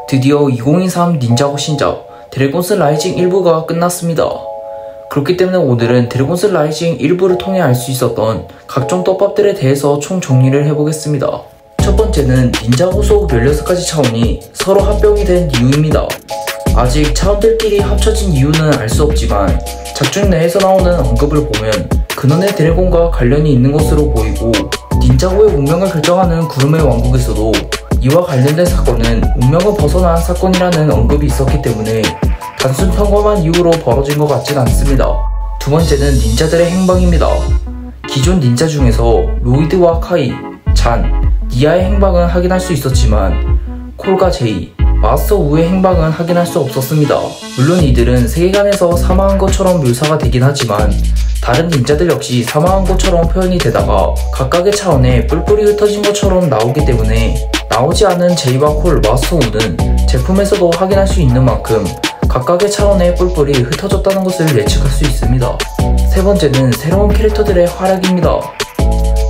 드디어 2023 닌자고 신작 드래곤스 라이징 1부가 끝났습니다. 그렇기 때문에 오늘은 드래곤스 라이징 1부를 통해 알 수 있었던 각종 떡밥들에 대해서 총 정리를 해보겠습니다. 첫 번째는 닌자고 속 16가지 차원이 서로 합병이 된 이유입니다. 아직 차원들끼리 합쳐진 이유는 알 수 없지만 작중 내에서 나오는 언급을 보면 근원의 드래곤과 관련이 있는 것으로 보이고, 닌자고의 운명을 결정하는 구름의 왕국에서도 이와 관련된 사건은 운명을 벗어난 사건이라는 언급이 있었기 때문에 단순 평범한 이유로 벌어진 것 같진 않습니다. 두 번째는 닌자들의 행방입니다. 기존 닌자 중에서 로이드와 카이, 잔, 니아의 행방은 확인할 수 있었지만 콜과 제이, 마스터 우의 행방은 확인할 수 없었습니다. 물론 이들은 세계관에서 사망한 것처럼 묘사가 되긴 하지만 다른 닌자들 역시 사망한 것처럼 표현이 되다가 각각의 차원에 뿔뿔이 흩어진 것처럼 나오기 때문에 나오지 않은 제이와 콜, 마스터 우는 제품에서도 확인할 수 있는 만큼 각각의 차원에 뿔뿔이 흩어졌다는 것을 예측할 수 있습니다. 세 번째는 새로운 캐릭터들의 활약입니다.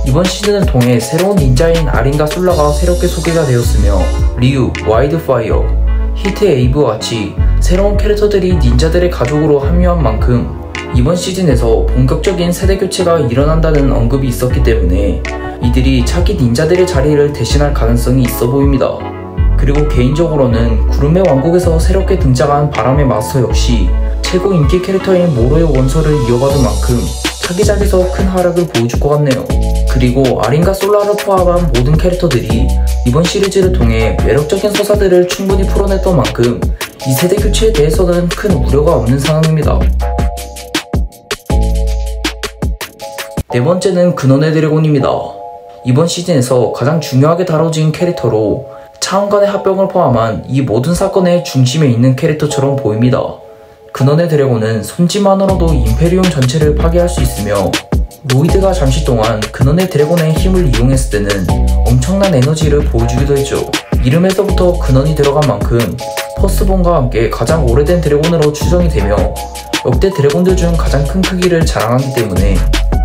이번 시즌을 통해 새로운 닌자인 아린과 솔라가 새롭게 소개가 되었으며 리우, 와이드파이어, 히트 에이브와 같이 새로운 캐릭터들이 닌자들의 가족으로 합류한 만큼 이번 시즌에서 본격적인 세대 교체가 일어난다는 언급이 있었기 때문에 이들이 차기 닌자들의 자리를 대신할 가능성이 있어 보입니다. 그리고 개인적으로는 구름의 왕국에서 새롭게 등장한 바람의 마스터 역시 최고 인기 캐릭터인 모로의 원소를 이어받은 만큼 차기 작에서 큰 활약을 보여줄 것 같네요. 그리고 아린과 솔라를 포함한 모든 캐릭터들이 이번 시리즈를 통해 매력적인 서사들을 충분히 풀어냈던 만큼 이 세대 교체에 대해서는 큰 우려가 없는 상황입니다. 네 번째는 근원의 드래곤입니다. 이번 시즌에서 가장 중요하게 다뤄진 캐릭터로 차원 간의 합병을 포함한 이 모든 사건의 중심에 있는 캐릭터처럼 보입니다. 근원의 드래곤은 손짓만으로도 임페리움 전체를 파괴할 수 있으며 로이드가 잠시 동안 근원의 드래곤의 힘을 이용했을 때는 엄청난 에너지를 보여주기도 했죠. 이름에서부터 근원이 들어간 만큼 퍼스본과 함께 가장 오래된 드래곤으로 추정이 되며 역대 드래곤들 중 가장 큰 크기를 자랑하기 때문에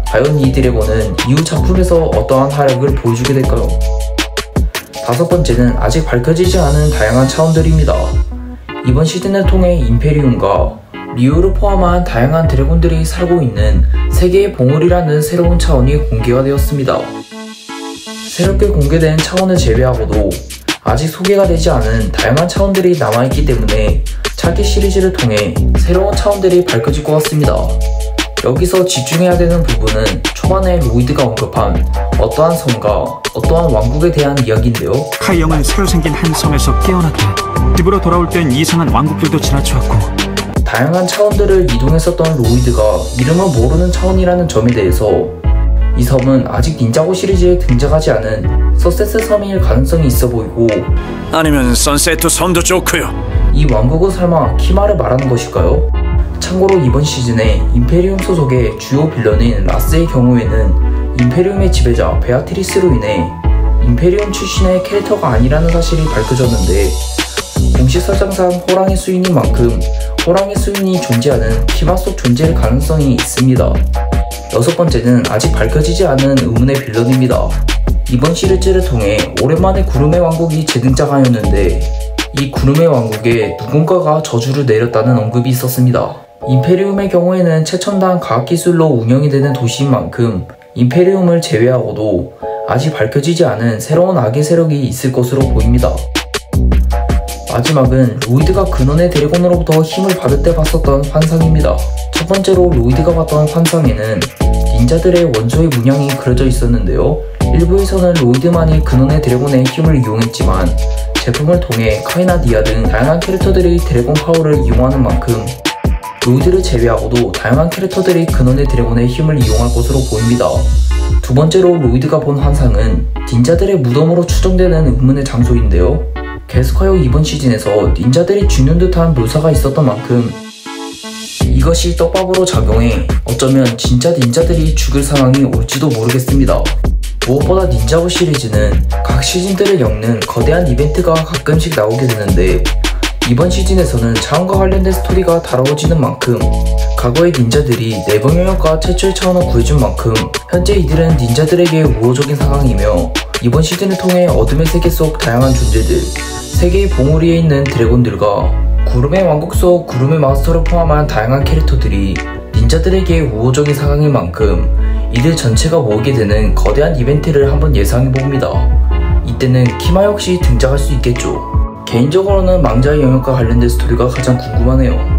과연 이 드래곤은 이후 작품에서 어떠한 활약을 보여주게 될까요? 다섯 번째는 아직 밝혀지지 않은 다양한 차원들입니다. 이번 시즌을 통해 임페리움과 리우를 포함한 다양한 드래곤들이 살고 있는 세계의 봉우리라는 새로운 차원이 공개가 되었습니다. 새롭게 공개된 차원을 제외하고도 아직 소개가 되지 않은 다양한 차원들이 남아있기 때문에 차기 시리즈를 통해 새로운 차원들이 밝혀질 것 같습니다. 여기서 집중해야 되는 부분은 초반에 로이드가 언급한 어떠한 성과, 어떠한 왕국에 대한 이야기인데요. 카이 형은 새로 생긴 한 섬에서 깨어났대. 집으로 돌아올 땐 이상한 왕국들도 지나쳐왔고. 다양한 차원들을 이동했었던 로이드가 이름을 모르는 차원이라는 점에 대해서 이 섬은 아직 닌자고 시리즈에 등장하지 않은 서세스 섬일 가능성이 있어 보이고, 아니면 선세트 섬도 좋고요. 이 왕국은 설마 키마를 말하는 것일까요? 참고로 이번 시즌에 임페리움 소속의 주요 빌런인 라스의 경우에는 임페리움의 지배자 베아트리스로 인해 임페리움 출신의 캐릭터가 아니라는 사실이 밝혀졌는데, 공식 설정상 호랑이 수인인 만큼 호랑이 수인이 존재하는 키마 속 존재일 가능성이 있습니다. 여섯 번째는 아직 밝혀지지 않은 의문의 빌런입니다. 이번 시리즈를 통해 오랜만에 구름의 왕국이 재등장하였는데 이 구름의 왕국에 누군가가 저주를 내렸다는 언급이 있었습니다. 임페리움의 경우에는 최첨단 과학기술로 운영이 되는 도시인 만큼 임페리움을 제외하고도 아직 밝혀지지 않은 새로운 악의 세력이 있을 것으로 보입니다. 마지막은 로이드가 근원의 드래곤으로부터 힘을 받을 때 봤었던 환상입니다. 첫 번째로 로이드가 봤던 환상에는 닌자들의 원소의 문양이 그려져 있었는데요. 일부에서는 로이드만이 근원의 드래곤의 힘을 이용했지만 제품을 통해 카이나 니아 등 다양한 캐릭터들이 드래곤 파워를 이용하는 만큼 로이드를 제외하고도 다양한 캐릭터들이 근원의 드래곤의 힘을 이용할 것으로 보입니다. 두 번째로 로이드가 본 환상은 닌자들의 무덤으로 추정되는 의문의 장소인데요. 계속하여 이번 시즌에서 닌자들이 죽는 듯한 묘사가 있었던 만큼 이것이 떡밥으로 작용해 어쩌면 진짜 닌자들이 죽을 상황이 올지도 모르겠습니다. 무엇보다 닌자고 시리즈는 각 시즌들을 엮는 거대한 이벤트가 가끔씩 나오게 되는데 이번 시즌에서는 차원과 관련된 스토리가 다뤄지는 만큼 과거의 닌자들이 내부 영역과 최초의 차원을 구해준 만큼 현재 이들은 닌자들에게 우호적인 상황이며 이번 시즌을 통해 어둠의 세계 속 다양한 존재들, 세계의 봉우리에 있는 드래곤들과 구름의 왕국 속 구름의 마스터를 포함한 다양한 캐릭터들이 닌자들에게 우호적인 상황인 만큼 이들 전체가 모이게 되는 거대한 이벤트를 한번 예상해봅니다. 이때는 키마 역시 등장할 수 있겠죠. 개인적으로는 망자의 영역과 관련된 스토리가 가장 궁금하네요.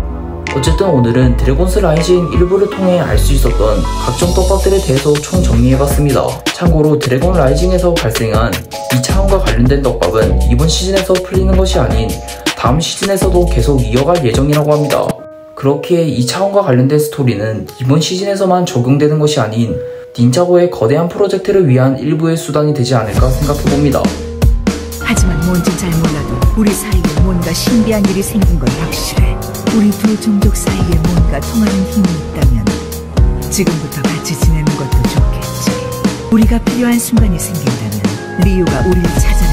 어쨌든 오늘은 드래곤스 라이징 일부를 통해 알 수 있었던 각종 떡밥들에 대해서 총 정리해봤습니다. 참고로 드래곤 라이징에서 발생한 이 차원과 관련된 떡밥은 이번 시즌에서 풀리는 것이 아닌 다음 시즌에서도 계속 이어갈 예정이라고 합니다. 그렇기에 이 차원과 관련된 스토리는 이번 시즌에서만 적용되는 것이 아닌 닌자고의 거대한 프로젝트를 위한 일부의 수단이 되지 않을까 생각해봅니다. 하지만 뭔지 잘 몰라도 우리 사이에 뭔가 신비한 일이 생긴 건 확실해. 우리 두 종족 사이에 뭔가 통하는 힘이 있다면 지금부터 같이 지내는 것도 좋겠지. 우리가 필요한 순간이 생긴다면 리우가 우리를 찾아